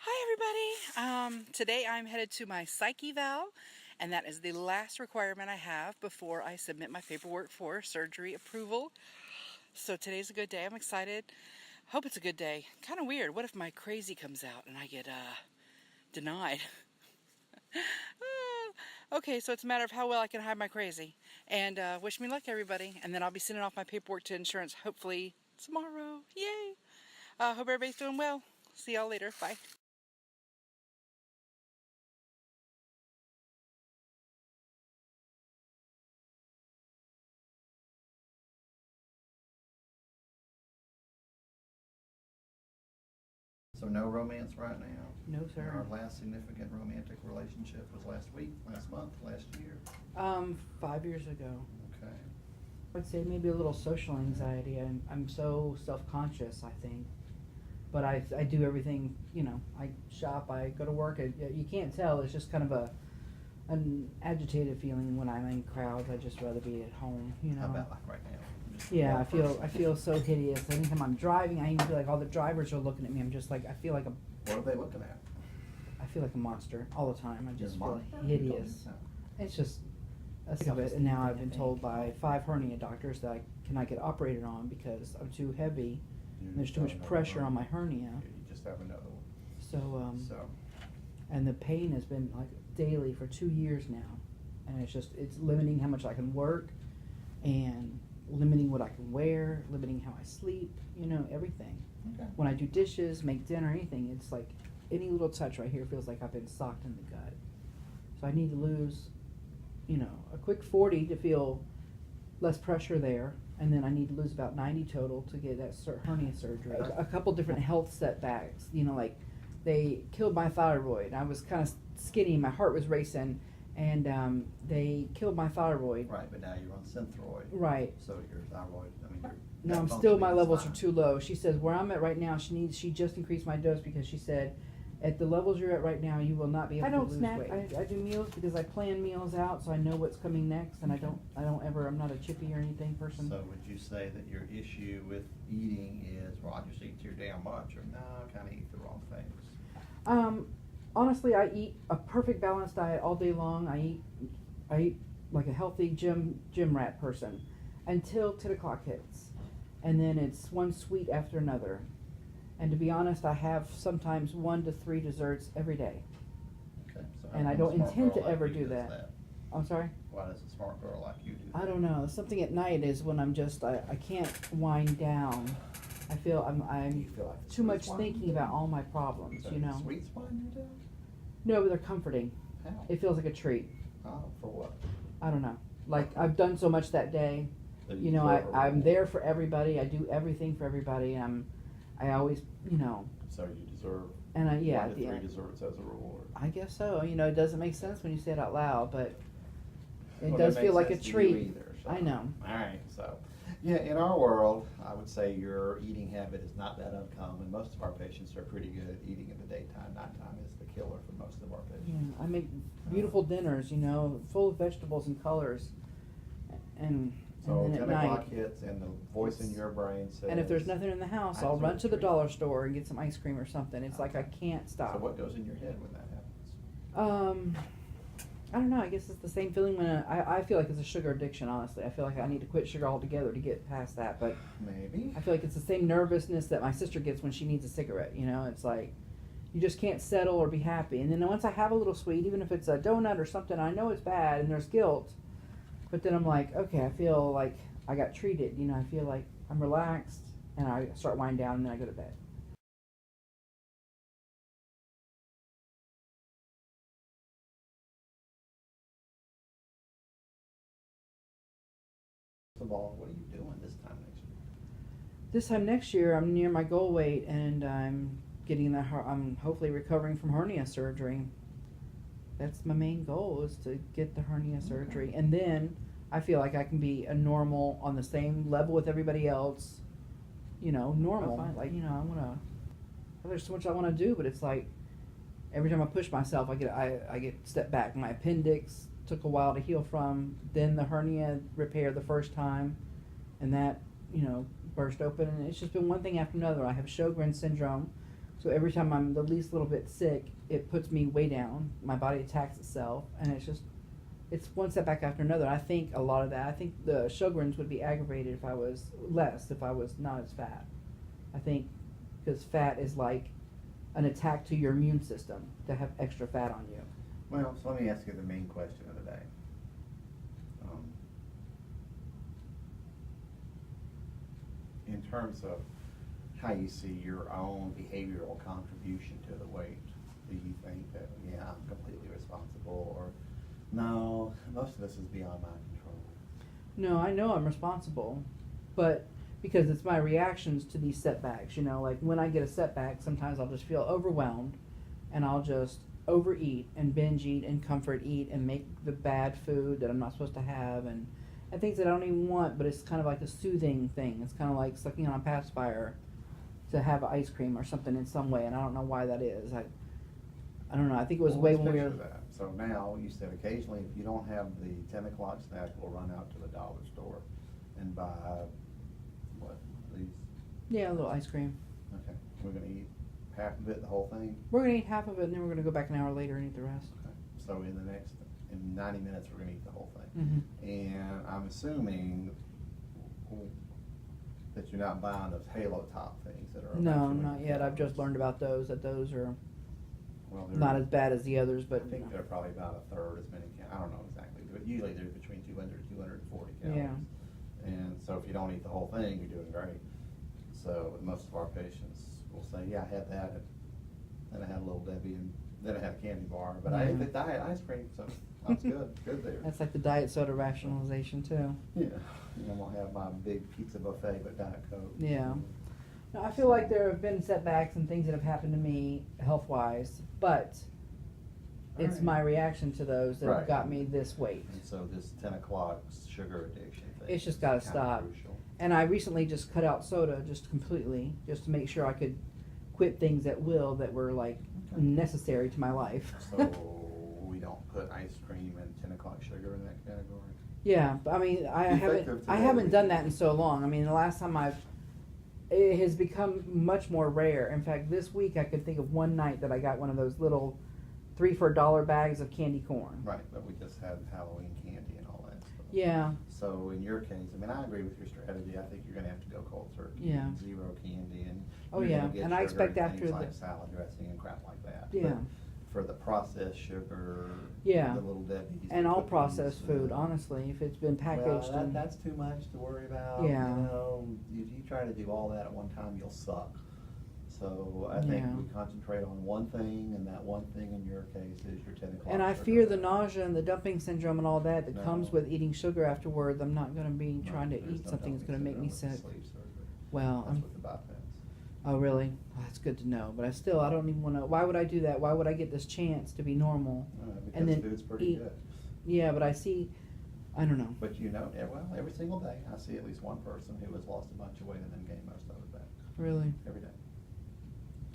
Hi everybody. Today I'm headed to my psych eval, and that is the last requirement I have before I submit my paperwork for surgery approval. So today's a good day. I'm excited. Hope it's a good day. Kind of weird. What if my crazy comes out and I get denied? Okay, so it's a matter of how well I can hide my crazy. And wish me luck, everybody. And then I'll be sending off my paperwork to insurance hopefully tomorrow. Yay! Hope everybody's doing well. See y'all later. Bye. So no romance right now? No, sir. Our last significant romantic relationship was last week, last month, last year. 5 years ago. Okay. I'd say maybe a little social anxiety. I'm so self-conscious, I think. But I do everything, I shop, I go to work. You can't tell. It's just kind of an agitated feeling when I'm in crowds. I'd just rather be at home, How about like right now? Yeah, I feel so hideous. Anytime I'm driving, I even feel like all the drivers are looking at me. I'm just like, I feel like What are they looking at? I feel like a monster all the time. I just You're a feel monster? hideous. It's just a sick of it. And now I've been told by 5 hernia doctors that I cannot get operated on because I'm too heavy. And there's too much pressure on my hernia. You just have another one. So, and the pain has been like daily for 2 years now. And it's limiting how much I can work and limiting what I can wear, limiting how I sleep, everything. Okay. When I do dishes, make dinner, anything, it's like any little touch right here feels like I've been socked in the gut. So I need to lose, a quick 40 to feel less pressure there, and then I need to lose about 90 total to get that hernia surgery. A couple different health setbacks, like they killed my thyroid. I was kind of skinny, my heart was racing, and they killed my thyroid. Right, but now you're on Synthroid. Right. So your thyroid, your No, I'm gut still, my functioning is levels fine. are too low. She says where I'm at right now, she just increased my dose because she said, at the levels you're at right now, you will not be able to lose weight. I do meals because I plan meals out, so I know what's coming next, and I'm not a chippy or anything person. So would you say that your issue with eating is, well, I just eat too damn much, or no, I kind of eat the wrong things? Honestly, I eat a perfect balanced diet all day long. I eat like a healthy gym rat person until 10 o'clock hits, and then it's one sweet after another. And to be honest, I have sometimes 1 to 3 desserts every day. Okay. So And how I come a don't smart intend girl to like ever you do does that. I'm sorry? Why does a smart girl like you do that? I don't know. Something at night is when I'm just, I can't wind down. I feel I'm You feel like the too much sweets wind thinking you about down? all my problems, So the sweets wind you down? No, but they're comforting. How? It feels like a treat. Oh, for what? I don't know. Like, I've done so much that day. So I'm deserve a there reward. for everybody. I do everything for everybody. I always, So you deserve and one yeah, to at the three end. desserts as a reward. I guess so. It doesn't make sense when you say it out loud, but it Well, does that feel makes like a sense to you treat. either, so. I know. All right, so yeah, in our world, I would say your eating habit is not that uncommon. Most of our patients are pretty good at eating in the daytime. Nighttime is the killer for most of our Yeah, patients. I make beautiful dinners, full of vegetables and colors, and So then 10 at o'clock night. hits and the voice in your brain says. And if there's nothing in the house, I I'll run deserve to the treat. dollar store and get some ice cream or something. It's like I Okay. can't stop. So what goes in your head when that happens? I don't know. I guess it's the same feeling when I feel like it's a sugar addiction. Honestly, I feel like I need to quit sugar altogether to get past that. But Maybe. I feel like it's the same nervousness that my sister gets when she needs a cigarette. It's like you just can't settle or be happy. And then once I have a little sweet, even if it's a donut or something, I know it's bad and there's guilt. But then I'm like, okay, I feel like I got treated. I feel like I'm relaxed and I start winding down and then I go to bed. First of all, what are you doing this time next year? This time next year, I'm near my goal weight, and I'm I'm hopefully recovering from hernia surgery. That's my main goal, is to get the hernia surgery, and then I feel like I can be a normal on the same level with everybody else. Normal. Like there's so much I want to do, but it's like every time I push myself, I get stepped back. My appendix took a while to heal from. Then the hernia repair the first time, and that burst open, and it's just been one thing after another. I have Sjogren's syndrome, So every time I'm the least little bit sick, it puts me way down. My body attacks itself, and it's one setback after another. I think a lot of that. I think the Sjogren's would be aggravated if I was not as fat. I think because fat is like an attack to your immune system to have extra fat on you. Well, so let me ask you the main question of the day. In terms of how you see your own behavioral contribution to the weight, do you think that, yeah, I'm completely responsible, or no, most of this is beyond my control? No, I know I'm responsible, but because it's my reactions to these setbacks, like when I get a setback, sometimes I'll just feel overwhelmed and I'll just overeat and binge eat and comfort eat and make the bad food that I'm not supposed to have and things that I don't even want, but it's kind of like a soothing thing. It's kind of like sucking on a pacifier to have ice cream or something in some way, and I don't know why that is. I don't know. I think it was Well, way let's when we were... picture that. So now, you said occasionally if you don't have the 10 o'clock snack, we'll run out to the dollar store and buy, what, these? Yeah, a little ice cream. Okay, we're gonna eat half of it, the whole thing? We're going to eat half of it, and then we're going to go back an hour later and eat the rest. Okay, so in 90 minutes, we're gonna eat the whole thing. Mm-hmm. And I'm assuming that you're not buying those halo top things that are. No, about not yet. I've just learned about those, that those are Well, not as bad as the others, but... I think they're probably about a third as many I don't know exactly, but usually they're between 200 and 240 calories. Yeah. And so if you don't eat the whole thing, you're doing great. So most of our patients will say, yeah, I had that, and then I had a Little Debbie, and then I had a candy bar, but I ate the diet ice cream, so that's good there. That's like the diet soda rationalization, too. Yeah, and I'm gonna have my big pizza buffet, but Diet Coke. Yeah. No, I feel like there have been setbacks and things that have happened to me health-wise, but it's Alright. my reaction to those that have Right. got me this weight. And so this 10 o'clock sugar addiction thing. It's just gotta is kinda stop. crucial. And I recently just cut out soda just completely, just to make sure I could quit things at will that were like Okay. necessary to my life. So we don't put ice cream and 10 o'clock sugar in that category? Yeah, but I mean, I Effective haven't today. done that in so long. I mean, the last time it has become much more rare. In fact, this week I could think of one night that I got one of those little 3 for $1 bags of candy corn. Right, but we just had Halloween candy and all that stuff. Yeah. So in your case, I mean, I agree with your strategy. I think you're gonna have to go cold turkey. Yeah. And zero candy, and Oh, you're yeah, gonna get and I sugar expect in after things the- like salad dressing and crap like that. Yeah. But for the processed sugar, Yeah. the Little Debbie's, And the all cookies, processed food, honestly, if it's been packaged. Well, and- that's too much to worry about. Yeah. You know, if you try to do all that at one time, you'll suck. So I think Yeah. we concentrate on one thing, and that one thing in your case is your 10 o'clock. And I sugar fear the bag. nausea and the dumping syndrome and all that No. comes with eating sugar afterwards. I'm not going to be No, trying to there's eat no something that's going to dumping make me syndrome sick. with the sleeve surgery. Well, That's with the bypass. oh really? Oh, that's good to know. But I don't even want to. Why would I do that? Why would I get this chance to be normal? Because then food's pretty eat- good. Yeah, but I don't know. But every single day, I see at least one person who has lost a bunch of weight and then gained most of it back. Really? Every day.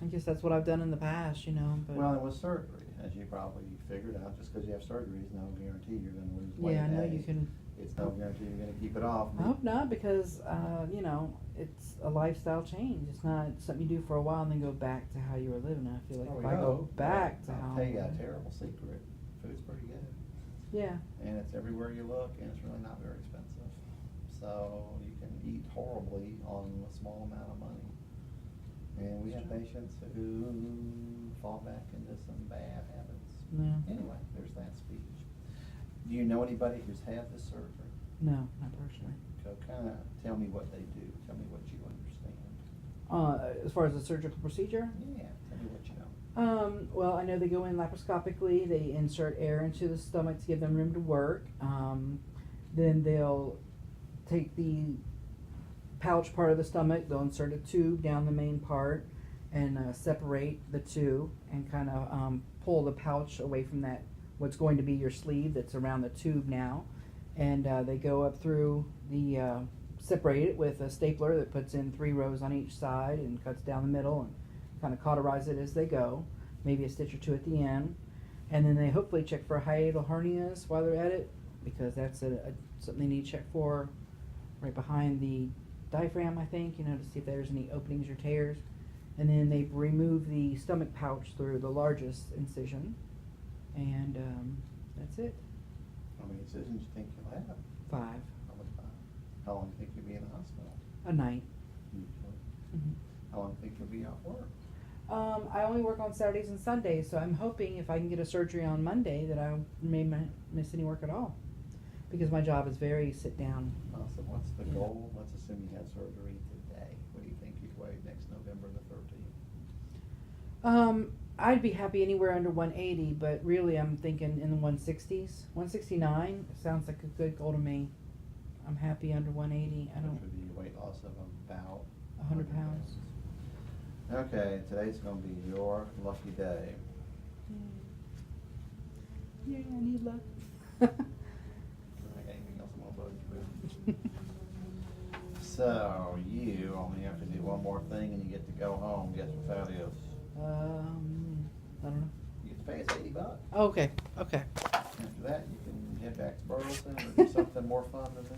I guess that's what I've done in the past, But Well, and with surgery, as you probably figured out, just because you have surgery is no guarantee you're gonna lose weight. yeah, I know A. you can. It's no guarantee you're gonna keep it off. I hope not, because it's a lifestyle change. It's not something you do for a while and then go back to how you were living. I feel like Oh, if we I go hope, back but to how. I'll tell you a terrible secret. Food's pretty good. Yeah. And it's everywhere you look, and it's really not very expensive. So you can eat horribly on a small amount of money. And we have patients who fall back into some bad habits. No. Anyway, there's that speech. Do you know anybody who's had this surgery? No, not personally. So kind of tell me what they do. Tell me what you understand. As far as the surgical procedure. Yeah, tell me what you know. Well, I know they go in laparoscopically. They insert air into the stomach to give them room to work. Then they'll take the pouch part of the stomach. They'll insert a tube down the main part and separate the two and kind of pull the pouch away from that. What's going to be your sleeve that's around the tube now, and they go up through the separate it with a stapler that puts in 3 rows on each side and cuts down the middle and kind of cauterize it as they go, maybe a stitch or 2 at the end, and then they hopefully check for hiatal hernias while they're at it, because that's something they need to check for right behind the diaphragm, I think, to see if there's any openings or tears. And then they remove the stomach pouch through the largest incision. And that's it. How many incisions you think you'll have? 5. How much time? How long do you think you'll be in the hospital? A night. Usually. Mhm. How long do you think you'll be off work? I only work on Saturdays and Sundays, so I'm hoping if I can get a surgery on Monday that I may miss any work at all. Because my job is very sit down. So what's the Yeah. goal? Let's assume you had surgery today. What do you think you'd weigh next November the 13th? I'd be happy anywhere under 180, but really I'm thinking in the 160s. 169 sounds like a good goal to me. I'm happy under 180. I Which don't. would be a weight loss of about 100 pounds. Okay, today's gonna be your lucky day. Yeah, I need luck. I got anything else I'm gonna bug you with? So you only have to do one more thing and you get to go home. Guess what that is? I don't know. You get to pay us $80. Okay, okay. After that, you can head back to Burleson or do something more fun than this.